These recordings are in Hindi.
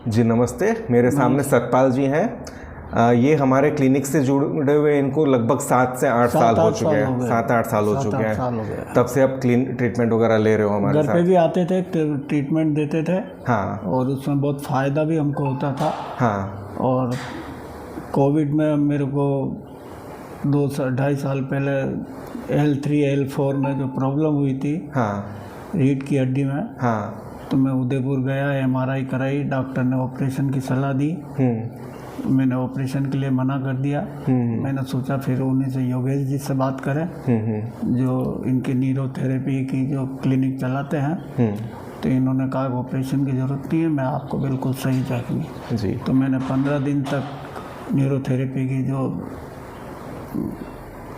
जी नमस्ते, मेरे सामने सतपाल जी हैं। ये हमारे क्लिनिक से जुड़े हुए इनको लगभग 7 से 8 साल हो चुके हैं। 7-8 साल हो चुके हैं। तब से आप ट्रीटमेंट वगैरह ले रहे हो हमारे साथ? घर पे भी आते थे, ट्रीटमेंट देते थे। हाँ। और उसमें बहुत फ़ायदा भी हमको होता था। हाँ। और कोविड में मेरे को 2-2.5 साल पहले L3 L4 में जो प्रॉब्लम हुई थी, हाँ, रीढ़ की हड्डी में, हाँ, तो मैं उदयपुर गया, MRI कराई, डॉक्टर ने ऑपरेशन की सलाह दी। मैंने ऑपरेशन के लिए मना कर दिया। मैंने सोचा फिर उन्हीं से योगेश जी से बात करें, जो इनकी न्यूरोथेरेपी की जो क्लिनिक चलाते हैं। तो इन्होंने कहा ऑपरेशन की ज़रूरत नहीं है, मैं आपको बिल्कुल सही जाएंगी जी। तो मैंने 15 दिन तक न्यूरोथेरेपी की जो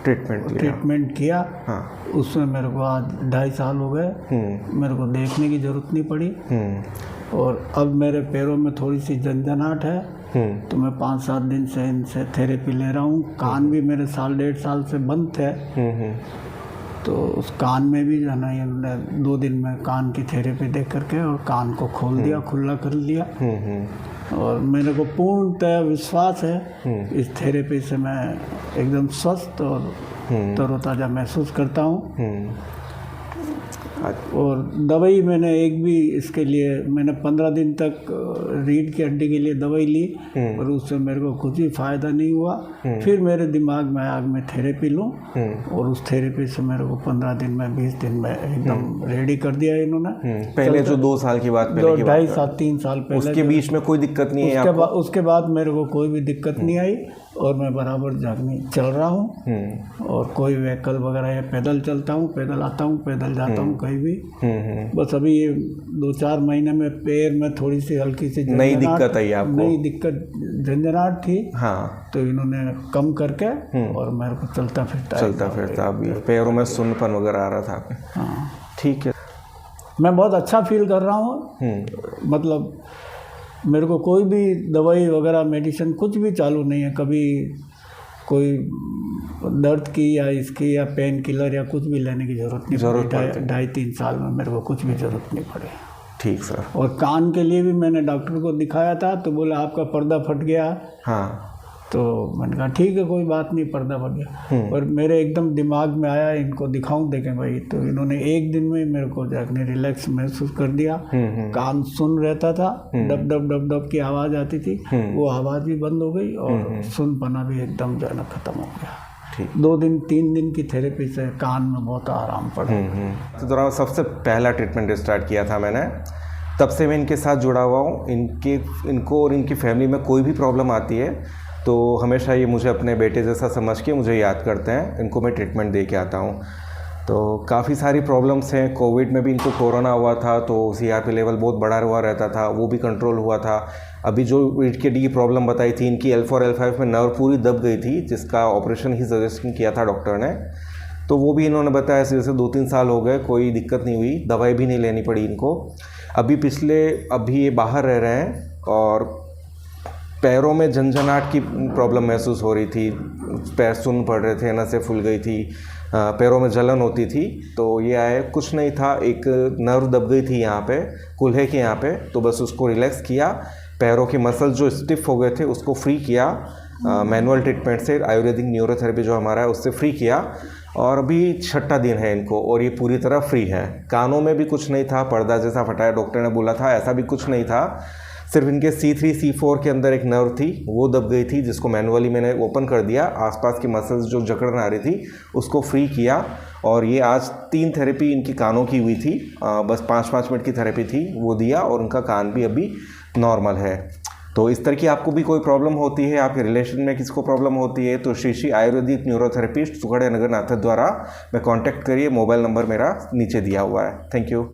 ट्रीटमेंट किया। हाँ। उसमें मेरे को आज 2.5 साल हो गए। मेरे को देखने की ज़रूरत नहीं पड़ी। और अब मेरे पैरों में थोड़ी सी झंझनाहट है। तो मैं 5-7 दिन से इनसे थेरेपी ले रहा हूँ। कान भी मेरे 1.5 साल से बंद थे। तो उस कान में भी जो है ना, इन्होंने 2 दिन में कान की थेरेपी दे करके और कान को खोल दिया, खुला कर दिया। और मेरे को पूर्णतः विश्वास है इस थेरेपी से मैं एकदम स्वस्थ और तरोताज़ा महसूस करता हूँ। और दवाई मैंने एक भी इसके लिए मैंने 15 दिन तक रीढ़ की हड्डी के लिए दवाई ली, और उससे मेरे को कुछ भी फ़ायदा नहीं हुआ। फिर मेरे दिमाग में आग में थेरेपी लूँ, और उस थेरेपी से मेरे को 15 दिन में 20 दिन में एकदम रेडी कर दिया इन्होंने। पहले जो 2 साल की बात, पहले की 2-2.5-3 साल पहले, उसके बीच में कोई दिक्कत नहीं है? उसके बाद मेरे को कोई भी दिक्कत नहीं आई, और मैं बराबर जागने चल रहा हूँ। और कोई व्हीकल वगैरह है, पैदल चलता हूँ, पैदल आता हूँ, पैदल जाता हूँ कहीं भी। बस अभी ये 2-4 महीने में पैर में थोड़ी सी हल्की सी नई दिक्कत आई आपको? नई दिक्कत, झंझनाहट थी। हाँ। तो इन्होंने कम करके और मेरे को चलता फिरता अभी पैरों में सुन्नपन वगैरह आ रहा था। हाँ, ठीक है। मैं बहुत अच्छा फील कर रहा हूँ। मतलब मेरे को कोई भी दवाई वगैरह मेडिसिन कुछ भी चालू नहीं है। कभी कोई दर्द की या इसकी या पेन किलर या कुछ भी लेने की ज़रूरत नहीं पड़ी। 2.5-3 साल में मेरे को कुछ भी ज़रूरत नहीं पड़ी। ठीक सर। और कान के लिए भी मैंने डॉक्टर को दिखाया था, तो बोला आपका पर्दा फट गया। हाँ। तो मैंने कहा ठीक है, कोई बात नहीं, पर्दा फट गया। और मेरे एकदम दिमाग में आया इनको दिखाऊं, देखें भाई। तो इन्होंने 1 दिन में मेरे को जाकर रिलैक्स महसूस कर दिया। कान सुन रहता था, डब डब डब डब की आवाज़ आती थी, वो आवाज़ भी बंद हो गई, और सुनपना भी एकदम जो है ना ख़त्म हो गया। 2-3 दिन की थेरेपी से कान में बहुत आराम पड़ा। तो दौरान सबसे पहला ट्रीटमेंट स्टार्ट किया था मैंने, तब से मैं इनके साथ जुड़ा हुआ हूँ। इनको और इनकी फैमिली में कोई भी प्रॉब्लम आती है तो हमेशा ये मुझे अपने बेटे जैसा समझ के मुझे याद करते हैं। इनको मैं ट्रीटमेंट दे के आता हूँ। तो काफ़ी सारी प्रॉब्लम्स हैं। कोविड में भी इनको कोरोना हुआ था, तो CRP लेवल बहुत बढ़ा हुआ रहता था, वो भी कंट्रोल हुआ था। अभी जो रीढ़ की हड्डी की प्रॉब्लम बताई थी इनकी, L4 L5 में नर्व पूरी दब गई थी, जिसका ऑपरेशन ही सजेशन किया था डॉक्टर ने। तो वो भी इन्होंने बताया, जैसे 2-3 साल हो गए, कोई दिक्कत नहीं हुई, दवाई भी नहीं लेनी पड़ी इनको। अभी ये बाहर रह रहे हैं, और पैरों में झंझनाहट की प्रॉब्लम महसूस हो रही थी। पैर सुन्न पड़ रहे थे, नसें फूल गई थी, पैरों में जलन होती थी। तो ये आए, कुछ नहीं था, एक नर्व दब गई थी यहाँ पे, कूल्हे के यहाँ पे। तो बस उसको रिलैक्स किया, पैरों के मसल जो स्टिफ हो गए थे उसको फ्री किया, मैनुअल ट्रीटमेंट से, आयुर्वेदिक न्यूरोथेरेपी जो हमारा है उससे फ्री किया। और अभी 6ठा दिन है इनको, और ये पूरी तरह फ्री है। कानों में भी कुछ नहीं था, पर्दा जैसा फटाया, डॉक्टर ने बोला था, ऐसा भी कुछ नहीं था। सिर्फ इनके C3 C4 के अंदर एक नर्व थी, वो दब गई थी, जिसको मैनुअली मैंने ओपन कर दिया। आसपास की मसल्स जो जकड़न आ रही थी उसको फ्री किया। और ये आज 3 थेरेपी इनकी कानों की हुई थी, बस 5-5 मिनट की थेरेपी थी, वो दिया, और उनका कान भी अभी नॉर्मल है। तो इस तरह की आपको भी कोई प्रॉब्लम होती है, आपके रिलेशन में किसी को प्रॉब्लम होती है, तो श्री श्री आयुर्वेदिक न्यूरोथेरेपिस्ट सुगड़े नगर नाथद द्वारा मैं कांटेक्ट करिए। मोबाइल नंबर मेरा नीचे दिया हुआ है। Thank you.